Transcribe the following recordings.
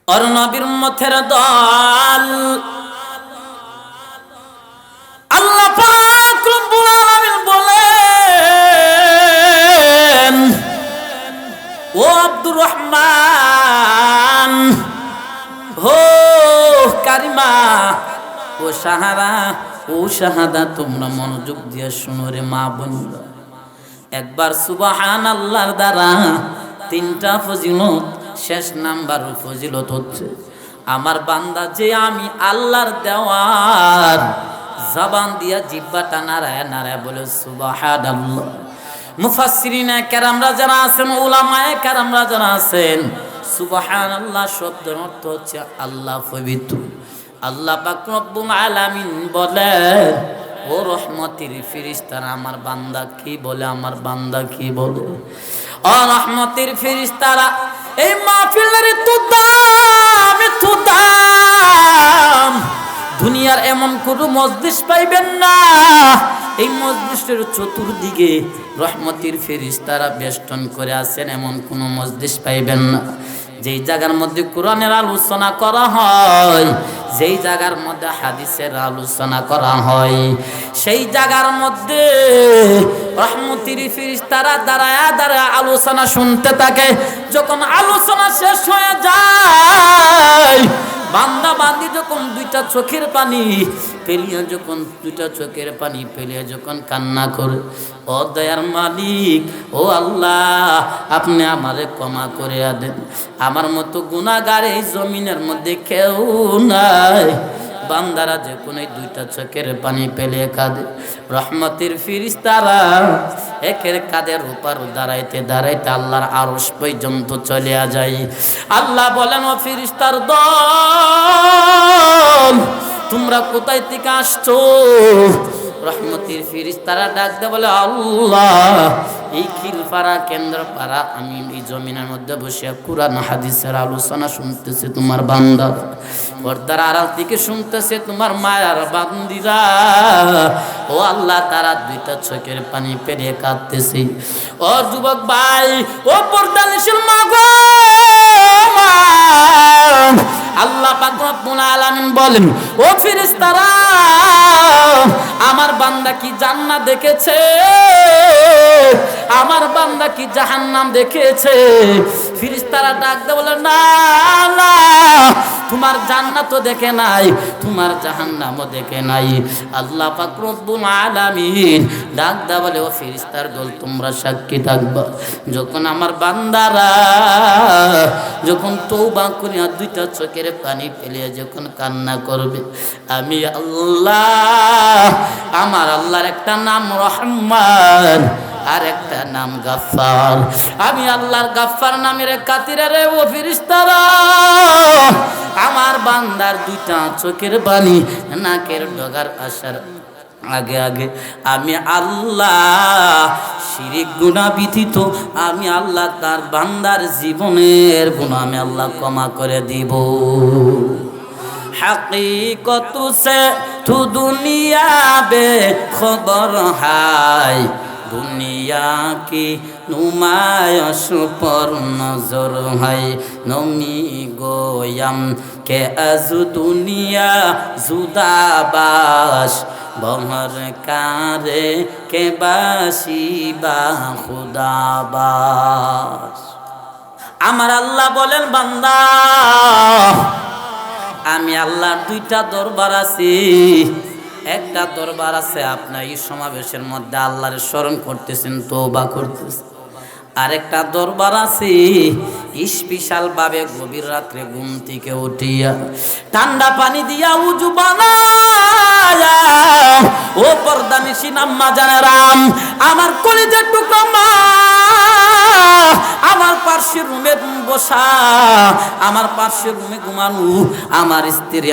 আর নবীর উম্মতের দল আল্লাহ পাক রব্বুল আলামিন বলেন, ও আব্দুর রহমান, হো কারিমা, ও সাহারা, ও শাহাদা, তোমরা মনোযোগ দিয়ে শুনো রে মা বোনরা। একবার সুবহানাল্লাহর দ্বারা তিনটা ফজিলত, শেষ নাম্বার ফজিলত হচ্ছে আমার বান্দা যে আমি আল্লাহর দেওয়ার জবান দিয়া জিহ্বাটা নাড়ায় নাড়ায় বলে সুবহানাল্লাহ। মুফাসসিরিনে কেরামরা যারা আছেন, উলামায়ে কেরামরা যারা আছেন, সুবহানাল্লাহ শব্দের অর্থ হচ্ছে আল্লাহ পবিত্র। আল্লাহ পাক রব্বুল আলামিন বলেন, ও রহমতের ফেরেশতারা আমার বান্দা কি বলে, আমার বান্দা কি বলে। ও রহমতের ফেরেশতারা, এই মাহফিলের তো দাম, এত দাম, দুনিয়ার এমন কোনো মজলিস পাইবেন না এই মজলিসের চতুর্দিকে রহমতের ফেরেশতারা বেষ্টন করে আছেন, এমন কোনো মজলিস পাইবেন না যেই জায়গার মধ্যে কোরআনের আলোচনা করা হয়, যেই জায়গার মধ্যে হাদিসের আলোচনা করা হয়, সেই জায়গার মধ্যে রহমতের ফেরেশতারা দাঁড়ায় দাঁড়ায় আলোচনা শুনতে থাকে। যখন আলোচনা শেষ হয়ে যায়, বান্দা বান্দি যখন দুইটা চোখের পানি পেলিয়া, যখন দুইটা চোখের পানি পেলিয়া যখন কান্না করে, ও দয়ার মালিক, ও আল্লাহ, আপনি আমারে ক্ষমা করে দেন, আমার মতো গুনাহগার এই জমিনের মধ্যে কেউ নাই। বান্দারা যখন এই দুইটা চোখের পানি পেলে কাঁদে, রহমতের ফেরেশতারা একের কাদের উপর দাঁড়াইতে দাঁড়াইতে আল্লাহর আরশ পর্যন্ত চলে যায়। আল্লাহ বলেন, ও ফেরেশতার দল, তোমরা কোথায় থেকে আসছো? রহমতের ফেরেশতারা ডাক দিয়ে বলে, আল্লাহ, এই খিলপাড়া কেন্দ্রপাড়া আমি এই জমিনের মধ্যে বসে কুরআন হাদিসের আলোচনা শুনতেছি, তোমার বান্দা পর্দার আড়াল থেকে শুনতেছে তোমার মায়ার বান্দিরা। ও আল্লাহ, তারা দুইটা চোখের পানি পেরে কাঁদতেছে। ও যুবক ভাই, ও পর্দানিশীল মা গো, আল্লাহ পাক রব্বুল আলামিন বলেন, ও ফেরেশতারা, আমার বান্দা কি জান্নাত দেখেছে? আমার বান্দা কি জাহান্নাম দেখেছে? ফেরেশতারা ডাক দিয়ে বলে, না না, তোমার জান্নাতও দেখে নাই, তোমার জাহান্নামও দেখে নাই। আল্লাহ পাক রব্বুল আলামিন ডাক দিয়ে বলে, ও ফেরেশতার দল, তোমরা সাক্ষী থাকবা, যখন আমার বান্দারা যখন তওবা করিয়া দুইটা চোখের পানি ফেলে যখন কান্না করবে, আমি আল্লাহ, আমার আল্লাহর একটা নাম রহমান আর একটা নাম গাফফার, আমি আল্লাহর গাফফার নামের খাতিরে রে ও ফেরেশতারা আমার বান্দার দুইটা চোখের পানি নাকের ডগার আসার আগে আগে আমি আল্লাহ শিরিক গুনাহ ব্যতীত আমি আল্লাহ তার বান্দার জীবনের গুনাহ আমি আল্লাহ ক্ষমা করে দিব। हकीकत से तू दुनिया बेखबर है, दुनिया की नुमाइश पर नजर है, नमी गोयम के अज दुनिया जुदाबाश बहर कारे के बासी बा खुदाबाश। আমার আল্লাহ বলেন, বান্দা, আমি আল্লাহর দুইটা দরবার আছে। একটা দরবার আছে আপনার এই সমাবেশের মধ্যে আল্লাহর স্মরণ করতেছেন, তওবা করতেছেন। আরেকটা দরবার আছে স্পেশাল ভাবে গভীর রাত্রে ঘুম থেকে উঠিয়া ঠান্ডা পানি দিয়া উযু বানায়া, ও পর্দানিশীন আম্মা জানেরাম, আমার কলিজার টুকরা মা, আমার পাশের রুমে বসা, আমার পাশের রুমে ঘুমানো, আমার স্ত্রী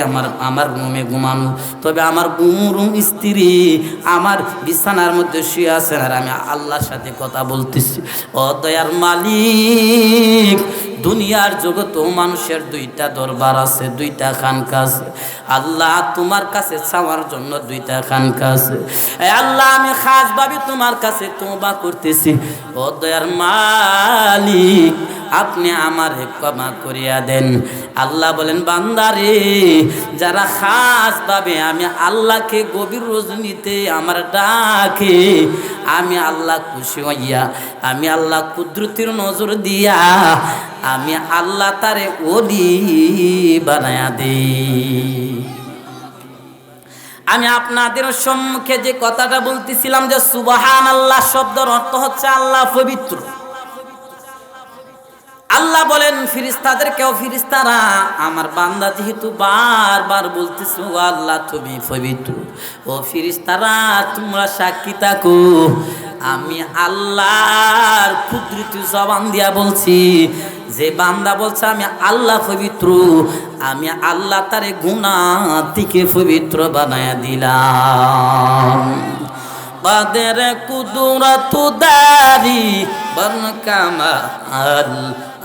আমার রুমে ঘুমানো, তবে আমার রুম স্ত্রী আমার বিছানার মধ্যে শুয়ে আছেন আর আমি আল্লাহর সাথে কথা বলতেছি। ও দয়ার মালিক, দুনিয়ার জগত মানুষের দুইটা দরবার আছে, দুইটা খানকা আছে। আল্লাহ, তোমার কাছে চাওয়ার জন্য দুইটা খানকা আছে। আল্লাহ, আমি খাস ভাবে তোমার কাছে তওবা করতেছি। ও দয়ার মালিক, আপনি আমারে ক্ষমা করিয়া দেন। আল্লাহ বলেন বান্দারে, যারা খাস ভাবে আমি আল্লাহকে গভীর রজনীতে আমার ডাকে, আমি আল্লাহ খুশি হইয়া, আমি আল্লাহ কুদরতির নজর দিয়া, আমি আল্লাহ তারে ওলি বানায়া দেই। আমি আপনাদের সম্মুখে যে কথাটা বলতেছিলাম যে সুবহানাল্লাহ শব্দের অর্থ হচ্ছে আল্লাহ পবিত্র। আল্লাহ বলেন ফেরেশতাদেরকেও, ফেরেশতারা আমার বান্দা যেহেতু বারবার বলতেছে ও আল্লাহ তুমি পবিত্র, ও ফেরেশতারা তোমরা সাক্ষী থাকো, আমি আল্লাহর কুদরতি জবান দিয়া বলছি, যে বান্দা বলছে আমি আল্লাহ পবিত্র, আমি আল্লাহ তারে গুনাহ থেকে পবিত্র বানায়া দিলাম। বাদের কুদরত দারি বন কামাল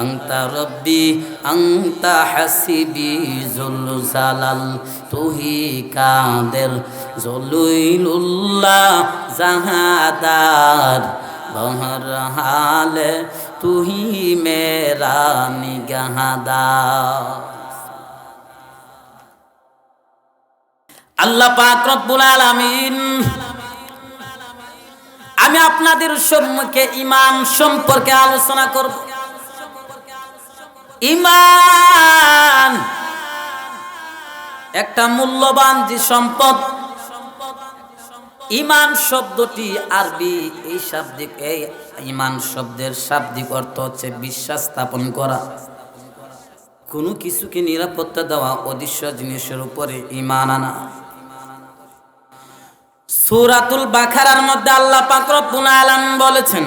আংতা রব্বি আংতা হাসিবি জুল জালাল, তুহি কাদের জলুইলুল্লাহ জাহাদার, বহর হালে তুহি মেরা নিগাহদার। আল্লাহ পাক রব্বুল আলামিন আমি আপনাদের সম্মুখে ঈমান সম্পর্কে আলোচনা করব। ঈমান একটা মূল্যবান যে সম্পদ। ঈমান শব্দটি আরবি, এই শাব্দিক এই ঈমান শব্দের শাব্দিক অর্থ হচ্ছে বিশ্বাস স্থাপন করা, কোনো কিছুকে নিরাপত্তা দেওয়া, অদৃশ্য জিনিসের উপরে ঈমান আনা। সূরাতুল বাকারার মধ্যে আল্লাহ পাক রব্বুল আলামিন বলেছেন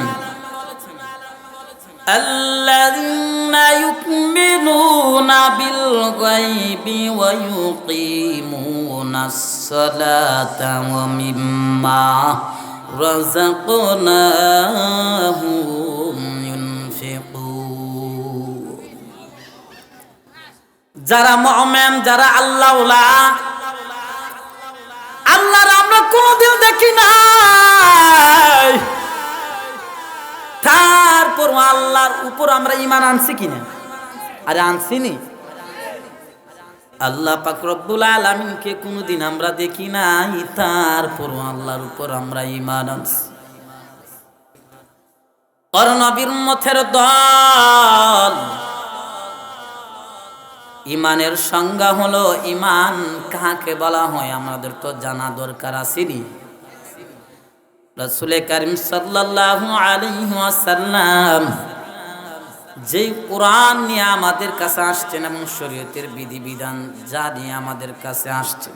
আল্লাযীনা ইউমিনুনা বিল গায়বি ওয়া ইউকিমুনাস সালাতা ওয়া মিম্মা রাযাকনাহুম ইউনফিকুন। যারা মুমিন, যারা আল্লাহওয়ালা, আল্লাহর আমরা কোনদিন দেখি নাই, তারপর আল্লাহর উপর আমরা ঈমান আনছি কিনা? আরে আনছি নি। আল্লাহ পাক রব্বুল আলামিনকে কোনদিন আমরা দেখি নাই, তারপর আল্লাহর উপর আমরা ঈমান আনছি। আর নবীর উম্মতের দল। ঈমানের সংজ্ঞা হলো, ঈমান কাকে বলা হয় আমাদের তো জানা দরকার আসেনি। রাসূল কারীম সাল্লাল্লাহু আলাইহি ওয়াসাল্লাম যে কোরআন নিয়ে আমাদের কাছে আসছেন এবং শরীয়তের বিধিবিধান যা নিয়ে আমাদের কাছে আসছেন,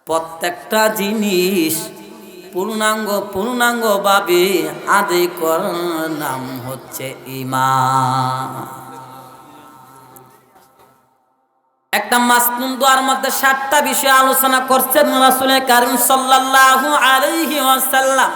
প্রত্যেকটা জিনিস পূর্ণাঙ্গ ভাবে আদায় করার নাম হচ্ছে ঈমান। একটা মাসনুন দোয়ার মধ্যে 7টা বিষয় আলোচনা করছেন রাসূল কারীম সাল্লাল্লাহু আলাইহি ওয়াসাল্লাম।